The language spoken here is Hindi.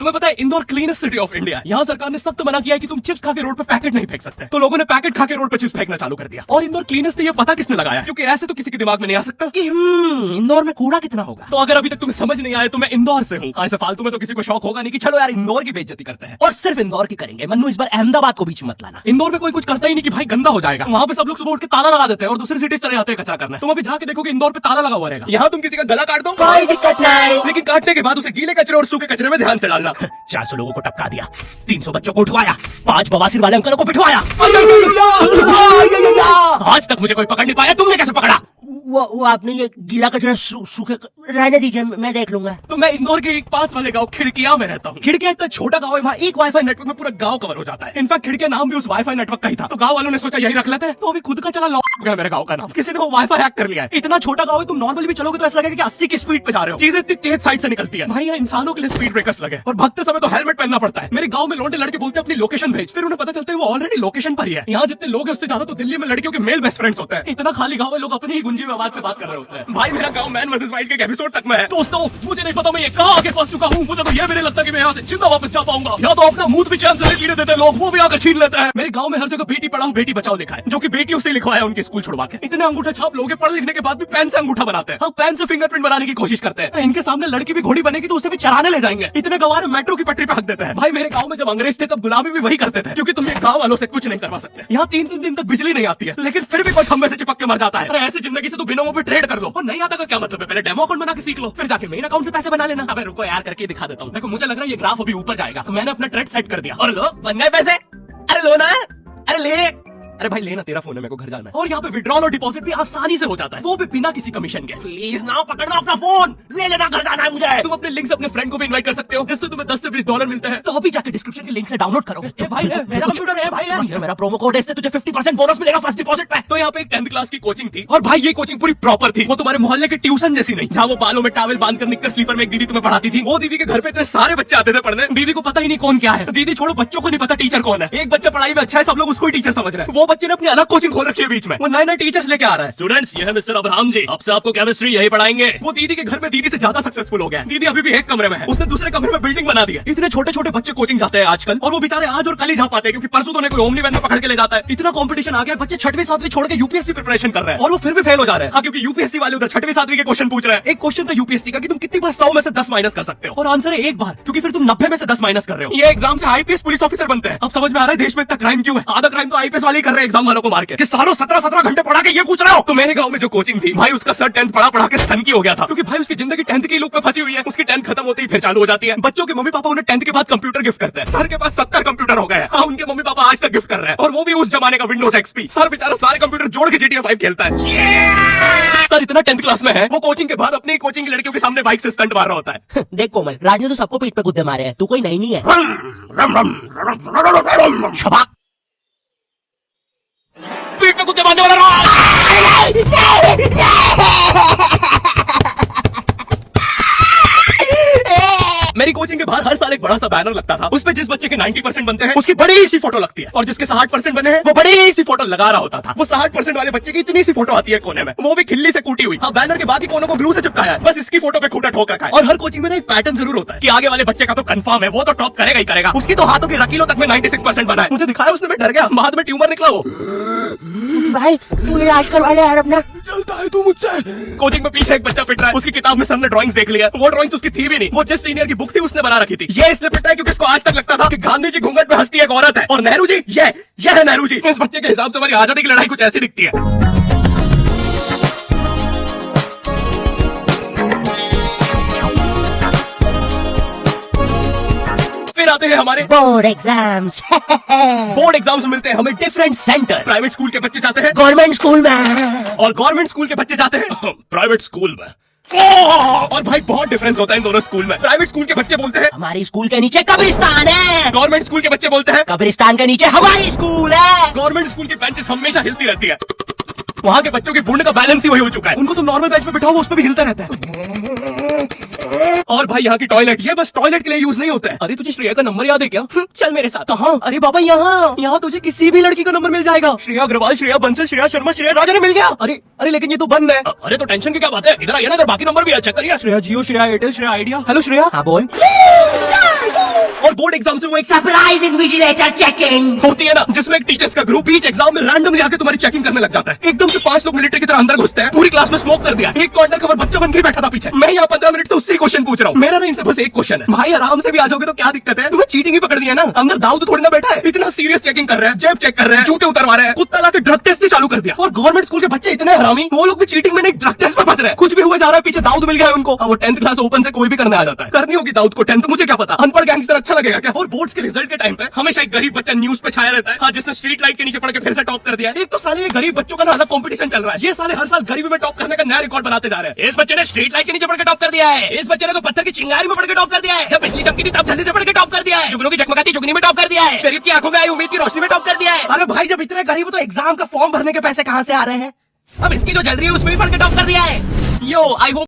तुम्हें पता है Indore cleanest city of India है। यहाँ सरकार ने सख्त मना किया है कि तुम चिप्स खा के रोड पे पैकेट नहीं फेंक सकते। तो लोगों ने पैकेट खा के रोड पे चिप्स फेंकना चालू कर दिया। और इंदौर क्लीनेस्ट ये पता किसने लगाया, क्योंकि ऐसे तो किसी के दिमाग में नहीं आ सकता कि इंदौर में कूड़ा कितना होगा। तो अगर अभी तक तुम्हें समझ नहीं आया तो मैं इंदौर से हूँ। ऐसे फालतू में तो किसी को शौक होगा नहीं कि चलो यार इंदौर की बेइज्जती करते हैं, और सिर्फ इंदौर की करेंगे। मन्नू इस बार अहमदाबाद को बीच में मत लाना। इंदौर में कोई कुछ करता ही नहीं कि भाई गंदा हो जाएगा। वहाँ पे सब लोग सुबह उठ के ताला लगा देते हैं और दूसरी सिटीज चले जाते हैं कचरा करने। तुम अभी जाके देखो कि इंदौर पे ताला लगा हुआ रहेगा। यहाँ तुम किसी का गला काट दो कोई दिक्कत नहीं, लेकिन काटने के बाद उसे गीले कचरे और सूखे कचरे में ध्यान से डालना। 400 लोगों को टपका दिया, 300 बच्चों को उठवाया, 5 बवासीर वाले अंकलों को पिटवाया। आज तक मुझे कोई पकड़ नहीं पाया, तुमने कैसे पकड़ा? वो आपने ये गीला कचरा सूखे रहने दीजिए, मैं देख लूंगा। तो मैं इंदौर के एक पास वाले गांव खिड़किया में रहता हूँ। खिड़किया इतना छोटा गांव है, वहाँ एक वाईफाई नेटवर्क में पूरा गांव कवर हो जाता है। इनफैक्ट खिड़किया नाम भी उस वाईफाई नेटवर्क का ही था। तो गांव वालों ने सोचा यही रख लेते हैं, तो अभी खुद का चला लॉक हो गया मेरे गांव का नाम। किसी ने वो वाईफाई हैक कर लिया है। इतना छोटा गांव है, तुम नॉर्मल भी चलोगे तो ऐसा लगेगा कि 80 की स्पीड पे जा रहे हो। चीजें इतनी तेज साइड से निकलती है भाई। यहाँ इंसानों के लिए स्पीड ब्रेकर्स लगे और भगते समय तो हेलमेट पहनना पड़ता है। मेरे गांव में लौंडे लड़के बोलते हैं अपनी लोकेशन भेज, फिर उन्हें पता चलता है वो ऑलरेडी लोकेशन पर ही है। यहाँ जितने लोग हैं उससे ज्यादा तो दिल्ली में लड़कियों के मेल बेस्ट फ्रेंड्स होते हैं। इतना खाली गांव है, लोग अपनी ही गुंजी में आवाज से बात कर रहे होते हैं। भाई मेरा गांव मैन वर्सेस वाइल्ड के एपिसोड तक में है। दोस्तों मुझे नहीं पता मैं ये कहाँ आके फंस चुका हूँ। मुझे तो ये भी नहीं लगता कि मैं यहाँ से जिंदा वापस जा पाऊंगा। या तो अपना मुंह भी चैन से नहीं देते लोग, वो भी आकर छीन लेते हैं। मेरे गांव में हर जगह बेटी पढ़ाओ बेटी बचाओ लिखा है, जो कि बेटियों से लिखवाया उनके स्कूल छुड़वा के। इतने अंगूठे छाप लोग पढ़ लिखने के बाद भी पेन से अंगूठा बनाते हैं। हाँ, पेन से फिंगरप्रिंट बनाने की कोशिश करते हैं। इनके सामने लड़की भी घोड़ी बनेगी तो उसे भी चराने ले जाएंगे। इतने गवार मेट्रो की पटरी पे हक देते हैं। भाई मेरे गाँव में जब अंग्रेज थे तब गुलामी भी वही करते थे, क्योंकि तुम ये गाँव वालों से कुछ नहीं करवा सकते। यहाँ 3-3 दिन तक बिजली नहीं आती है, लेकिन फिर भी कोई खंबे से चिपक के मर जाता है। अरे ऐसी जिंदगी से तो बिना पे ट्रेड कर लो। और नहीं आता का क्या मतलब है, पहले डेमो अकाउंट बना के सीख लो, फिर जाके मेन अकाउंट से पैसे बना लेना। अबे रुको यार, करके दिखा देता हूँ। देखो मुझे लग रहा है ये ग्राफ अभी ऊपर जाएगा, तो मैंने अपना ट्रेड सेट कर दिया। और लो बन गए पैसे। अरे लो ना, अरे ले। अरे भाई लेना, तेरा फोन है, मेरे को घर जाना है। और यहाँ पे विड्रॉल और डिपॉजिट भी आसानी से हो जाता है, वो भी बिना किसी कमीशन के। प्लीज ना पकड़ना अपना फोन, ले लेना, घर जाना है मुझे। तुम अपने लिंक से अपने फ्रेंड को भी इनवाइट कर सकते हो, जिससे तुम्हें 10 से 20 डॉलर मिलते हैं। तो अभी जाके डिस्क्रिप्शन के लिंक से डाउनलोड करो। भाई मेरा कंप्यूटर है भाई, ये मेरा प्रोमो कोड है, इससे तुझे 50% बोनस मिलेगा फर्स्ट डिपॉजिट पे। तो यहाँ पे एक 10th क्लास की कोचिंग थी, और भाई ये कोचिंग पूरी प्रॉपर थी। वो तुम्हारे मोहल्ले की ट्यूशन जैसी नहीं, जहाँ वो बालों में टॉवेल बांधकर निक्कर स्लीपर में एक दीदी तुम्हें पढ़ाती थी। वो दीदी के घर पे इतने सारे बच्चे आते थे पढ़ने, दीदी को पता ही नहीं कौन क्या है। दीदी छोड़ो, बच्चों को नहीं पता टीचर कौन है। एक बच्चा पढ़ाई में अच्छा है, सब लोग उसको ही टीचर समझ रहे हैं। वो बच्चे ने अपनी अलग कोचिंग खोल रखी है बीच में, वो नए नए टीचर्स लेके आ रहा है। स्टूडेंट्स, ये है मिस्टर अब्राहम जी, अब से आपको केमिस्ट्री यही पढ़ाएंगे। वो दीदी के घर में दीदी से ज्यादा सक्सेसफुल हो गया। दीदी अभी भी एक कमरे में है, उसने दूसरे कमरे में बिल्डिंग बना दी है। इतने छोटे छोटे बच्चे कोचिंग जाते हैं आजकल, और वो बेचारे आज और कल ही जा पाते हैं, क्योंकि परसों तो उन्हें कोई ओमनी वैन में पकड़ के ले जाता है। इतना कंपटीशन आ गया, बच्चे 6वीं 7वीं छोड़ के यूपीएससी प्रिपरेशन कर रहे हैं, और वो फिर भी फेल हो जा रहे हैं। हाँ, क्योंकि यूपीएससी वाले उधर 6वीं 7वीं के क्वेश्चन पूछ रहे हैं। एक क्वेश्चन था यूपीएससी का कि तुम कितनी बार 100 में से 10 माइनस कर सकते हो, और आंसर है एक बार, क्योंकि फिर तुम 90 में से 10 माइनस कर रहे हो। ये एग्जाम से आईपीएस पुलिस ऑफिसर बनते हैं। अब समझ में आ रहा है देश में इतना क्राइम क्यों है। आधा क्राइम तो आईपीएस वाले ही कर रहे हैं एग्जाम वालों को मार के, कि सारों 17-17 घंटे पढ़ा के ये पूछ रहे हो। तो मेरे गांव में जो कोचिंग थी भाई, उसका सर 10th पढ़ा के सन की हो गया था, क्योंकि भाई उसकी जिंदगी 10th की लूप में फंसी हुई है। उसकी 10th खत्म होती ही फिर चालू हो जाती है। बच्चों के मम्मी पापा उन्हें 10th के बाद कंप्यूटर गिफ्ट करते हैं। सर के पास 70 कंप्यूटर हो गए हैं। हाँ, उनके मम्मी पापा आज तक गिफ्ट कर रहे हैं, और वो भी उस जमाने का विंडोज एक्सपी। सर बेचारा सारे कंप्यूटर जोड़ के GTA 5 खेलता है। सर इतना 10th क्लास में है, वो कोचिंग के बाद अपनी कोचिंग की लड़कियों के सामने बाइक से स्टंट मार रहा होता है। देख कोमल, राज ने तो सबको पीठ पे गुद्दे मारे हैं, तू कोई नई नहीं है। शबाक, पीठ पे कुत्ते बांधने वाला राज। मेरी कोचिंग के बाहर हर साल एक बड़ा सा बैनर लगता था, उस पे जिस बच्चे के 90% बनते हैं उसकी बड़ी सी फोटो लगती है, और जिसके 60% बने हैं वो बड़ी सी फोटो लगा रहा होता था। वो 60% वाले बच्चे की इतनी सी फोटो आती है कोने में, वो भी खिल्ली से कूटी हुई। हाँ, बैनर के बाकी कोनों को ग्लू से चिपकाया है, बस इसकी फोटो पे खूंटा ठोक रखा है। और हर कोचिंग में ना एक पैटर्न जरूर होता है कि आगे वाले बच्चे का तो कंफर्म है, वो तो टॉप करेगा ही करेगा। उसकी तो हाथों की रकीलों तक में 96% बना है। मुझे दिखाया उसने, मैं डर गया, बाद में ट्यूमर निकला। वो भाई तू इलाज करवा ले यार अपना। चलता है तू मुझसे। कोचिंग में पीछे एक बच्चा पिट रहा है, उसकी किताब में सर ने ड्राइंग्स देख लिया। वो ड्राइंग्स उसकी थी भी नहीं, वो जिस सीनियर की बुक थी उसने बना रखी थी। ये इसलिए पिटा है क्योंकि इसको आज तक लगता था कि गांधी जी घूंघट में हंसती एक औरत है, और नेहरू जी ये है नेहरू जी। इस बच्चे के हिसाब से हमारी आजादी की लड़ाई कुछ ऐसी दिखती है। फिर आते हैं हमारे बोर्ड एग्जाम्स। बोर्ड एग्जाम्स मिलते हैं हमें डिफरेंट सेंटर। प्राइवेट स्कूल के बच्चे जाते हैं गवर्नमेंट स्कूल में, और गवर्नमेंट स्कूल के बच्चे जाते हैं प्राइवेट स्कूल में। और भाई बहुत डिफरेंस होता है इन दोनों स्कूल में। प्राइवेट स्कूल के बच्चे बोलते हैं हमारी स्कूल के नीचे कब्रिस्तान है। गवर्नमेंट स्कूल के बच्चे बोलते हैं कब्रिस्तान के नीचे हमारी स्कूल है। गवर्नमेंट स्कूल की बेंचेस हमेशा हिलती रहती है। वहाँ के बच्चों की बूढ़े का बैलेंस ही वही हो चुका है। उनको तुम नॉर्मल बेंच पे बिठाओ, वो उस पे भी हिलता रहता है। और भाई यहाँ की टॉयलेट, ये बस टॉयलेट के लिए यूज नहीं होता है। अरे तुझे श्रेया का नंबर याद है क्या? चल मेरे साथ। कहाँ? अरे बाबा यहाँ तुझे किसी भी लड़की का नंबर मिल जाएगा। श्रेया अग्रवाल, श्रेया बंसल, श्रेया शर्मा, श्रेया राजा ने मिल गया। अरे लेकिन ये तो बंद है। अरे तो टेंशन की क्या बात है, इधर आइए ना, इधर बाकी नंबर भी है, चेक करिए। Shreya Jio, Shreya Airtel, Shreya Idea. Hello Shreya. हाँ बोल। वो एक सरप्राइज इन्विजिलेटर चेकिंग होती है ना, जिसमें एक टीचर्स का ग्रुप ईच एग्जाम में रैंडमली आके तुम्हारी चेकिंग करने लग जाता है। एकदम से 5 लोग मिलिट्री की तरह अंदर घुसते हैं, पूरी क्लास में स्मोक कर दिया, एक कॉर्नर कवर बच्चा बन के बैठा था पीछे। मैं यहाँ 15 मिनट से उससे क्वेश्चन पूछ रहा हूँ। मेरा ना इनसे बस एक क्वेश्चन है, भाई आराम से भी आ जाओगे तो क्या दिक्कत है? तुम्हें चीटिंग ही पकड़ दिया ना, अंदर दाऊद थोड़ी ना बैठा है। इतना सीरियस चेकिंग कर रहे हैं, जेब चेक कर रहे हैं, जूते उतरवा रहे हैं, कुत्ता लाके ड्रग टेस्ट चालू कर दिया। और गवर्नमेंट स्कूल के बच्चे इतने हरामी, वो लोग भी चीटिंग में नहीं ड्रग टेस्ट में फंस रहे हैं। कुछ भी हुआ जा रहा है, पीछे दाऊद मिल गया है उनको। वो 10th क्लास ओपन से कोई भी करने आ जाता है। करनी होगी दाऊद को 10th, मुझे क्या पता, अनपढ़ गैंगस्टर अच्छा लगेगा क्या? और बोर्ड्स के रिजल्ट के टाइम पे हमेशा एक गरीब बच्चा न्यूज पे छाया रहता है, हाँ, जिसने स्ट्रीट लाइट के नीचे पड़ के फिर से टॉप कर दिया। एक तो साले ये गरीब बच्चों का ना अलग कंपटीशन चल रहा है, ये साले हर साल गरीबी में टॉप करने का नया रिकॉर्ड बनाते जा रहे हैं। इस बच्चे ने स्ट्रीट लाइट के नीचे पड़ के टॉप कर दिया है, इस बच्चे ने तो पत्थर की चिंगारी में पड़ के टॉप कर दिया है, जब बिजली चमकी थी तब जल्दी से पड़ के टॉप कर दिया है, जुगनू की जगमगाती जुगनी में टॉप कर दिया है, गरीब की आंखों में आई उम्मीद की रोशनी में टॉप कर दिया है। अरे भाई, जब इतने गरीब हो तो एग्जाम का फॉर्म भरने के पैसे कहाँ से आ रहे हैं? अब इसकी जो जल रही है उसमें भी पड़ के टॉप कर दिया है। यो आई होप